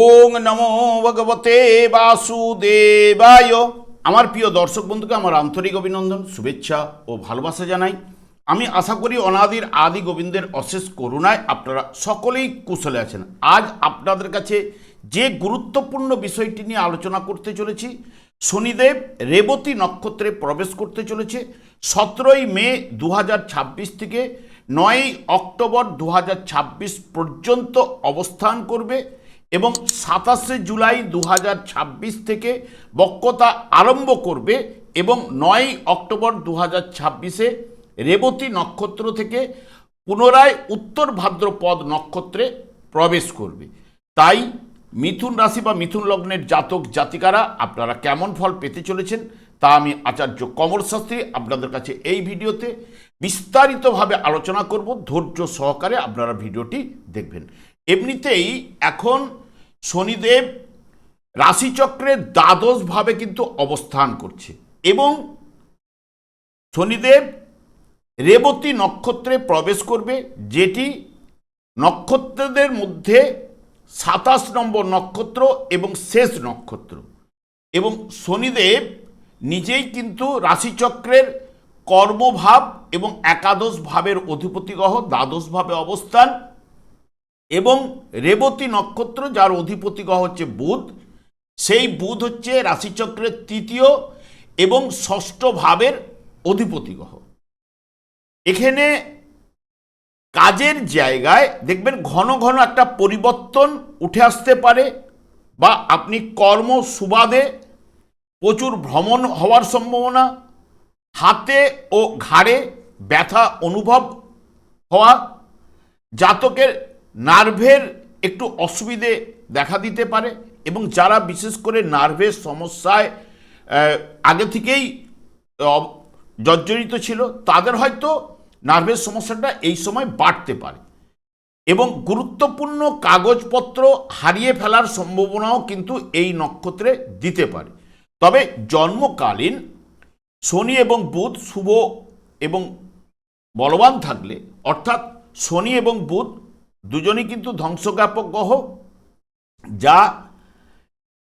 ওং নমো ভগবতে বাসুদেবায়। আমার প্রিয় দর্শক বন্ধুকে আমার আন্তরিক অভিনন্দন, শুভেচ্ছা ও ভালোবাসা জানাই। আমি আশা করি অনাদির আদি গোবিন্দের অশেষ করুণায় আপনারা সকলেই কুশলে আছেন। আজ আপনাদের কাছে যে গুরুত্বপূর্ণ বিষয়টি নিয়ে আলোচনা করতে চলেছি, শনিদেব রেবতী নক্ষত্রে প্রবেশ করতে চলেছে 17ই মে 2026 থেকে 9ই অক্টোবর 2026 পর্যন্ত অবস্থান করবে এবং 27শে জুলাই 2026 থেকে বক্রতা আরম্ভ করবে এবং 9ই অক্টোবর 2026-এ রেবতী নক্ষত্র থেকে পুনরায় উত্তর ভাদ্রপদ নক্ষত্রে প্রবেশ করবে। তাই মিথুন রাশি বা মিথুন লগ্নের জাতক জাতিকারা আপনারা কেমন ফল পেতে চলেছেন তা আমি আচার্য কমল শাস্ত্রী আপনাদের কাছে এই ভিডিওতে বিস্তারিতভাবে আলোচনা করব। ধৈর্য সহকারে আপনারা ভিডিওটি দেখবেন। এমনিতেই এখন শনিদেব রাশিচক্রের দ্বাদশভাবে কিন্তু অবস্থান করছে এবং শনিদেব রেবতী নক্ষত্রে প্রবেশ করবে, যেটি নক্ষত্রদের মধ্যে 27 নম্বর নক্ষত্র এবং শেষ নক্ষত্র। এবং শনিদেব নিজেই কিন্তু রাশিচক্রের কর্মভাব এবং একাদশ ভাবের অধিপতি গ্রহ, দ্বাদশভাবে অবস্থান এবং রেবতী নক্ষত্র যার অধিপতি গ্রহ হচ্ছে বুধ, সেই বুধ হচ্ছে রাশিচক্রের তৃতীয় এবং ষষ্ঠ ভাবের অধিপতি গ্রহ। এখানে কাজের জায়গায় দেখবেন ঘন ঘন একটা পরিবর্তন উঠে আসতে পারে, বা আপনি কর্ম সুবাদে প্রচুর ভ্রমণ হওয়ার সম্ভাবনা, হাতে ও ঘাড়ে ব্যথা অনুভব হওয়া, জাতকের নার্ভের একটু অসুবিধে দেখা দিতে পারে এবং যারা বিশেষ করে নার্ভের সমস্যায় আগে থেকেই জর্জরিত ছিল তাদের হয়তো নার্ভের সমস্যাটা এই সময় বাড়তে পারে এবং গুরুত্বপূর্ণ কাগজপত্র হারিয়ে ফেলার সম্ভাবনাও কিন্তু এই নক্ষত্রে দিতে পারে। তবে জন্মকালীন শনি এবং বুধ শুভ এবং বলবান থাকলে, অর্থাৎ শনি এবং বুধ দুজনই কিন্তু ধ্বংসজ্ঞাপক গ্রহ, যা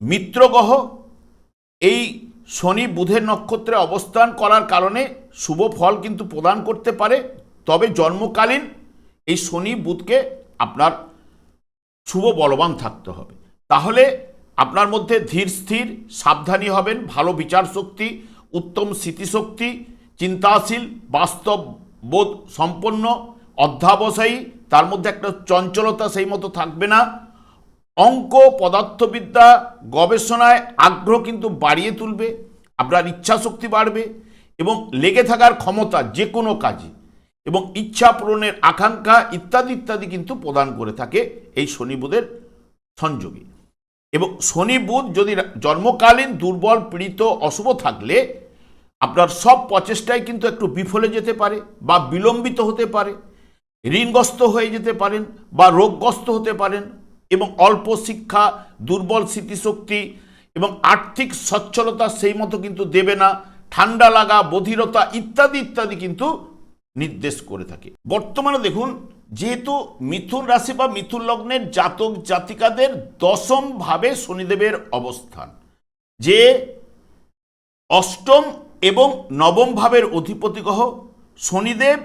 মিত্র গ্রহ। এই শনি বুধের নক্ষত্রে অবস্থান করার কারণে শুভ ফল কিন্তু প্রদান করতে পারে। তবে জন্মকালীন এই শনি বুধকে আপনার শুভ বলবান থাকতে হবে, তাহলে আপনার মধ্যে ধীর স্থির সাবধানী হবেন, ভালো বিচার শক্তি, উত্তম স্মৃতিশক্তি, চিন্তাশীল, বাস্তববোধ সম্পন্ন, অধ্যাবসায়ী, তার মধ্যে একটা চঞ্চলতা সেই মতো থাকবে না। অঙ্ক, পদার্থবিদ্যা, গবেষণায় আগ্রহ কিন্তু বাড়িয়ে তুলবে, আপনার ইচ্ছা শক্তি বাড়বে এবং লেগে থাকার ক্ষমতা যে কোনো কাজে এবং ইচ্ছা পূরণের আকাঙ্ক্ষা ইত্যাদি ইত্যাদি কিন্তু প্রদান করে থাকে এই শনি বুধের সংযোগে। এবং শনি বুধ যদি জন্মকালীন দুর্বল, পীড়িত, অশুভ থাকলে আপনার সব প্রচেষ্টাই কিন্তু একটু বিফলে যেতে পারে বা বিলম্বিত হতে পারে, ঋণগ্রস্ত হয়ে যেতে পারেন বা রোগগ্রস্ত হতে পারেন এবং অল্প শিক্ষা, দুর্বল স্মৃতিশক্তি এবং আর্থিক সচ্ছলতা সেই মতো কিন্তু দেবে না, ঠান্ডা লাগা, বধিরতা ইত্যাদি ইত্যাদি কিন্তু নির্দেশ করে থাকে। বর্তমানে দেখুন, যেহেতু মিথুন রাশি বা মিথুন লগ্নের জাতক জাতিকাদের দশম ভাবে শনিদেবের অবস্থান, যে অষ্টম এবং নবম ভাবের অধিপতি গ্রহ শনিদেব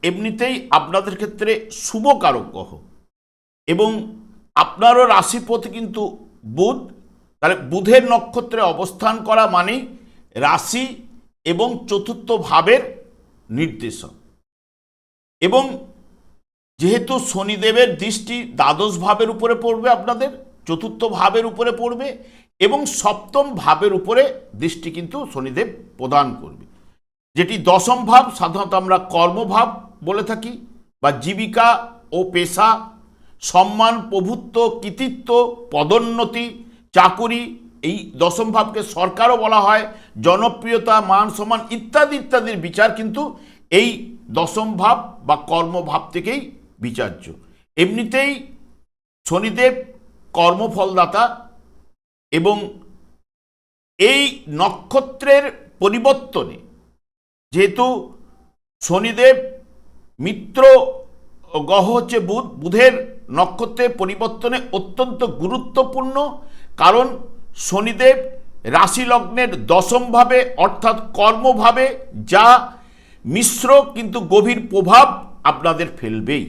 এমনিতেই আপনাদের ক্ষেত্রে শুভকারক গ্রহ এবং আপনারও রাশিপতি কিন্তু বুধ। তাহলে বুধের নক্ষত্রে অবস্থান করা মানেই রাশি এবং চতুর্থ ভাবের নির্দেশক। এবং যেহেতু শনিদেবের দৃষ্টি দ্বাদশ ভাবের উপরে পড়বে, আপনাদের চতুর্থ ভাবের উপরে পড়বে এবং সপ্তম ভাবের উপরে দৃষ্টি কিন্তু শনিদেব প্রদান করবে, যেটি দশম ভাব সাধারণত আমরা কর্মভাব বলে থাকি, বা জীবিকা ও পেশা, সম্মান, প্রভুত্ব, কৃতিত্ব, পদোন্নতি, চাকুরি, এই দশম ভাবকে সরকারও বলা হয়, জনপ্রিয়তা, মান সম্মান ইত্যাদি ইত্যাদির বিচার কিন্তু এই দশম ভাব বা কর্মভাব থেকেই বিচার্য। এমনিতেই শনিদেব কর্মফলদাতা এবং এই নক্ষত্রের পরিবর্তনে, যেহেতু শনিদেব মিত্র গ্রহ হচ্ছে বুধ, বুধের নক্ষত্রের পরিবর্তনে অত্যন্ত গুরুত্বপূর্ণ, কারণ শনিদেব রাশি লগ্নের দশমভাবে অর্থাৎ কর্মভাবে, যা মিশ্র কিন্তু গভীর প্রভাব আপনাদের ফেলবেই।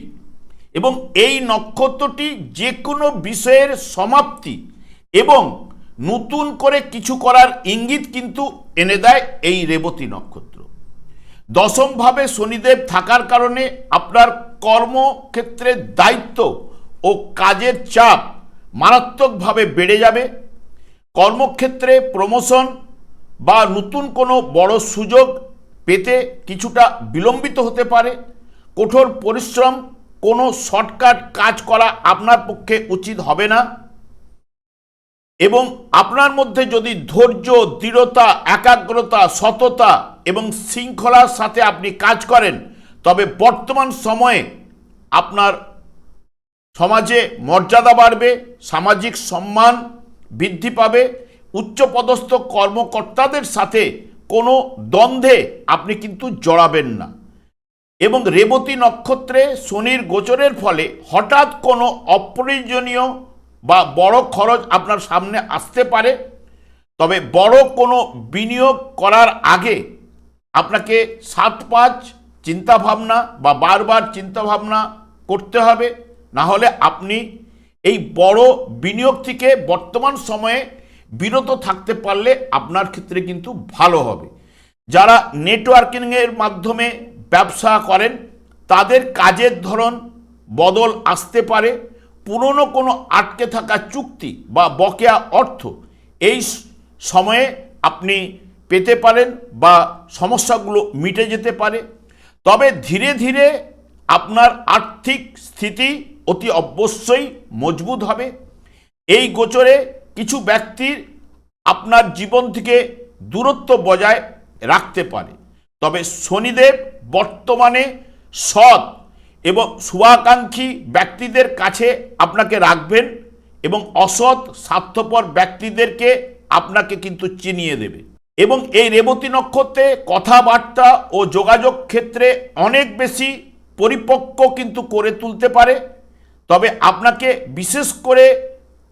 এবং এই নক্ষত্রটি যে কোনো বিষয়ের সমাপ্তি এবং নতুন করে কিছু করার ইঙ্গিত কিন্তু এনে দেয় এই রেবতী নক্ষত্র। দশমভাবে শনিদেব থাকার কারণে আপনার কর্মক্ষেত্রে দায়িত্ব ও কাজের চাপ মারাত্মকভাবে বেড়ে যাবে। কর্মক্ষেত্রে প্রমোশন বা নতুন কোনো বড় সুযোগ পেতে কিছুটা বিলম্বিত হতে পারে। কঠোর পরিশ্রম, কোনো শর্টকাট কাজ করা আপনার পক্ষে উচিত হবে না। এবং আপনার মধ্যে যদি ধৈর্য, দৃঢ়তা, একাগ্রতা, সততা এবং শৃঙ্খলার সাথে আপনি কাজ করেন, তবে বর্তমান সময়ে আপনার সমাজে মর্যাদা বাড়বে, সামাজিক সম্মান বৃদ্ধি পাবে। উচ্চপদস্থ কর্মকর্তাদের সাথে কোনো দ্বন্দ্বে আপনি কিন্তু জড়াবেন না। এবং রেবতী নক্ষত্রে শনির গোচরের ফলে হঠাৎ কোনো অপ্রয়োজনীয় বা বড় খরচ আপনার সামনে আসতে পারে। তবে বড় কোনো বিনিয়োগ করার আগে আপনাকে 7-5 চিন্তাভাবনা বা বারবার চিন্তাভাবনা করতে হবে, না হলে আপনি এই বড় বিনিয়োগ থেকে বর্তমান সময়ে বিরত থাকতে পারলে আপনার ক্ষেত্রে কিন্তু ভালো হবে। যারা নেটওয়ার্কিংয়ের মাধ্যমে ব্যবসা করেন, তাদের কাজের ধরন বদল আসতে পারে। পুরনো কোনো আটকে থাকা চুক্তি বা বকেয়া অর্থ এই সময়ে আপনি পেতে পারেন বা সমস্যাগুলো মিটে যেতে পারে। তবে ধীরে ধীরে আপনার আর্থিক স্থিতি অতি অবশ্যই মজবুত হবে। এই গোচরে কিছু ব্যক্তির আপনার জীবন থেকে দূরত্ব বজায় রাখতে পারে। তবে শনিদেব বর্তমানে সৎ এবং শুভাকাঙ্ক্ষী ব্যক্তিদের কাছে আপনাকে রাখবেন এবং অসৎ স্বার্থপর ব্যক্তিদেরকে আপনাকে কিন্তু চিনিয়ে দেবে। এবং এই রেবতী নক্ষত্রে কথাবার্তা ও যোগাযোগ ক্ষেত্রে অনেক বেশি পরিপক্ক কিন্তু করে তুলতে পারে। তবে আপনাকে বিশেষ করে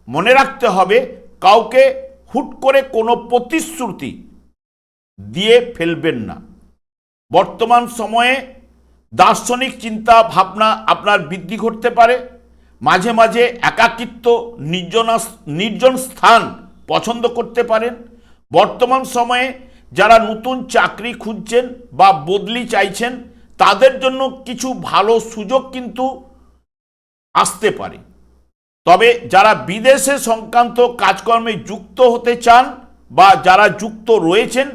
মনে রাখতে হবে, কাউকে হুট করে কোনো প্রতিশ্রুতি দিয়ে ফেলবেন না। বর্তমান সময়ে দার্শনিক চিন্তা ভাবনা আপনার বৃদ্ধি ঘটতে পারে। মাঝে মাঝে একাকিত্ব, নির্জন স্থান পছন্দ করতে পারেন। বর্তমান সময়ে যারা নতুন চাকরি খুঁজছেন বা বদলি চাইছেন, তাদের জন্য কিছু ভালো সুযোগ কিন্তু আসতে পারে। তবে যারা বিদেশে সংক্রান্ত কাজকর্মে যুক্ত হতে চান বা যারা যুক্ত রয়েছেন,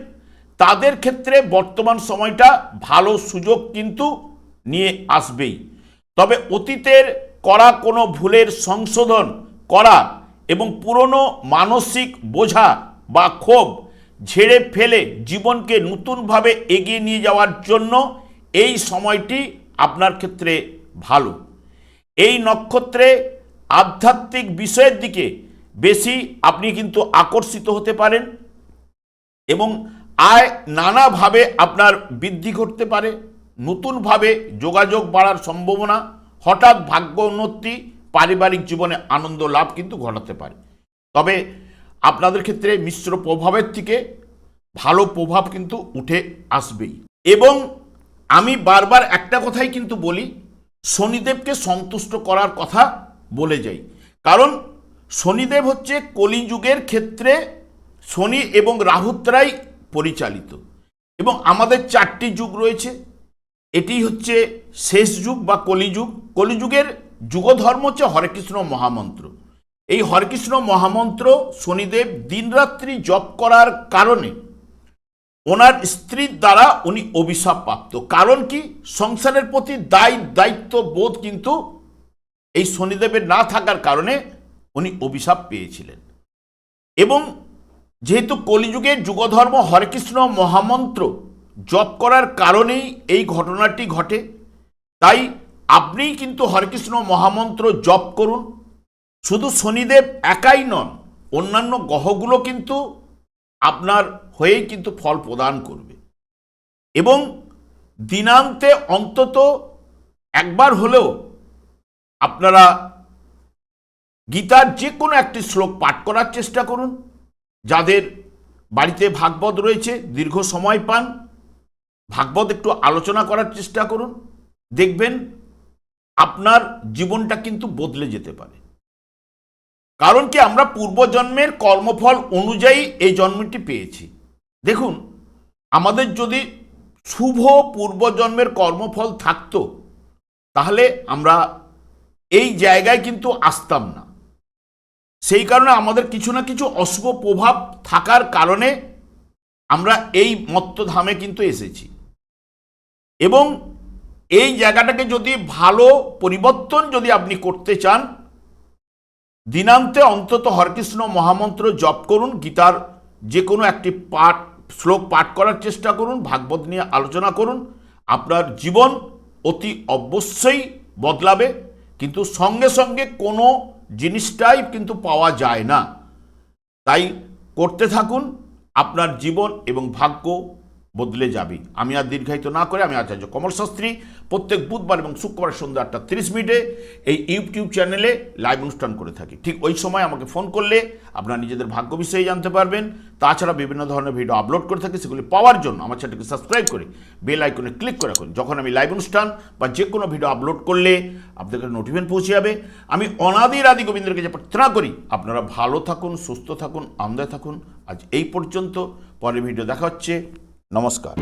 তাদের ক্ষেত্রে বর্তমান সময়টা ভালো সুযোগ কিন্তু নিয়ে আসবেই। তবে অতীতের করা কোনো ভুলের সংশোধন করা এবং পুরনো মানসিক বোঝা বা ক্ষোভ ঝেড়ে ফেলে জীবনকে নতুনভাবে এগিয়ে নিয়ে যাওয়ার জন্য এই সময়টি আপনার ক্ষেত্রে ভালো। এই নক্ষত্রে আধ্যাত্মিক বিষয়ের দিকে বেশি আপনি কিন্তু আকর্ষিত হতে পারেন এবং আয় নানাভাবে আপনার বৃদ্ধি ঘটতে পারে। নতুনভাবে যোগাযোগ বাড়ার সম্ভাবনা, হঠাৎ ভাগ্য উন্নতি, পারিবারিক জীবনে আনন্দ লাভ কিন্তু ঘটাতে পারে। তবে আপনাদের ক্ষেত্রে মিশ্র প্রভাবের থেকে ভালো প্রভাব কিন্তু উঠে আসবেই। এবং আমি বারবার একটা কথাই কিন্তু বলি, শনিদেবকে সন্তুষ্ট করার কথা বলে যাই, কারণ শনিদেব হচ্ছে কলিযুগের ক্ষেত্রে শনি এবং রাহুদ্রাই পরিচালিত। এবং আমাদের 4টি যুগ রয়েছে, এটি হচ্ছে শেষ যুগ বা কলিযুগ। কলিযুগের যুগধর্ম হচ্ছে হরেকৃষ্ণ মহামন্ত্র। এই হরেকৃষ্ণ মহামন্ত্র শনিদেব দিনরাত্রি জপ করার কারণে ওনার স্ত্রীর দ্বারা উনি অভিশাপ প্রাপ্ত। কারণ কি? সংসারের প্রতি দায়িত্ব বোধ কিন্তু এই শনিদেবের না থাকার কারণে উনি অভিশাপ পেয়েছিলেন। এবং যেহেতু কলিযুগের যুগধর্ম হরেকৃষ্ণ মহামন্ত্র জপ করার কারণেই এই ঘটনাটি ঘটে, তাই আপনিই কিন্তু হরেকৃষ্ণ মহামন্ত্র জপ করুন। শুধু শনিদেব একাই নন, অন্যান্য গ্রহগুলো কিন্তু আপনার হয়েই কিন্তু ফল প্রদান করবে। এবং দিনান্তে অন্তত একবার হলেও আপনারা গীতার যে কোনো একটি শ্লোক পাঠ করার চেষ্টা করুন। যাদের বাড়িতে ভাগবত রয়েছে, দীর্ঘ সময় পান, ভাগবত একটু আলোচনা করার চেষ্টা করুন। দেখবেন আপনার জীবনটা কিন্তু বদলে যেতে পারে। কারণ কি, আমরা পূর্বজন্মের কর্মফল অনুযায়ী এই জন্মটি পেয়েছি। দেখুন, আমাদের যদি শুভ পূর্বজন্মের কর্মফল থাকতো তাহলে আমরা এই জায়গায় কিন্তু আসতাম না। সেই কারণে আমাদের কিছু না কিছু অশুভ প্রভাব থাকার কারণে আমরা এই মত্তধামে কিন্তু এসেছি। এবং এই জায়গাটাকে যদি ভালো পরিবর্তন যদি আপনি করতে চান, দিনান্তে অন্তত হরকৃষ্ণ মহামন্ত্র জপ করুন, গীতার যে কোনো একটি শ্লোক পাঠ করার চেষ্টা করুন, ভাগবত নিয়ে আলোচনা করুন। আপনার জীবন অতি অবশ্যই বদলাবে। কিন্তু সঙ্গে সঙ্গে কোনো জিনিসটাই কিন্তু পাওয়া যায় না। তাই করতে থাকুন, আপনার জীবন এবং ভাগ্য বদলে যাবে। আমি আর দীর্ঘায়িত না করে, আমি আচার্য কমল শাস্ত্রী প্রত্যেক বুধবার এবং শুক্রবার সন্ধ্যা 8:30 এই ইউটিউব চ্যানেলে লাইভ অনুষ্ঠান করে থাকি। ঠিক ওই সময় আমাকে ফোন করলে আপনারা নিজেদের ভাগ্য বিষয়ে জানতে পারবেন। তাছাড়া বিভিন্ন ধরনের ভিডিও আপলোড করে থাকি, সেগুলি পাওয়ার জন্য আমার চ্যানেলকে সাবস্ক্রাইব করে বেল আইকনে ক্লিক করে রাখুন। যখন আমি লাইভ অনুষ্ঠান বা যে কোনো ভিডিও আপলোড করলে আপনাদের নোটিফিকেশন পৌঁছে যাবে। আমি অনাদির আদি গোবিন্দের কাছে প্রার্থনা করি আপনারা ভালো থাকুন, সুস্থ থাকুন, আনন্দে থাকুন। আজ এই পর্যন্ত, পরের ভিডিও দেখা হচ্ছে। নমস্কার।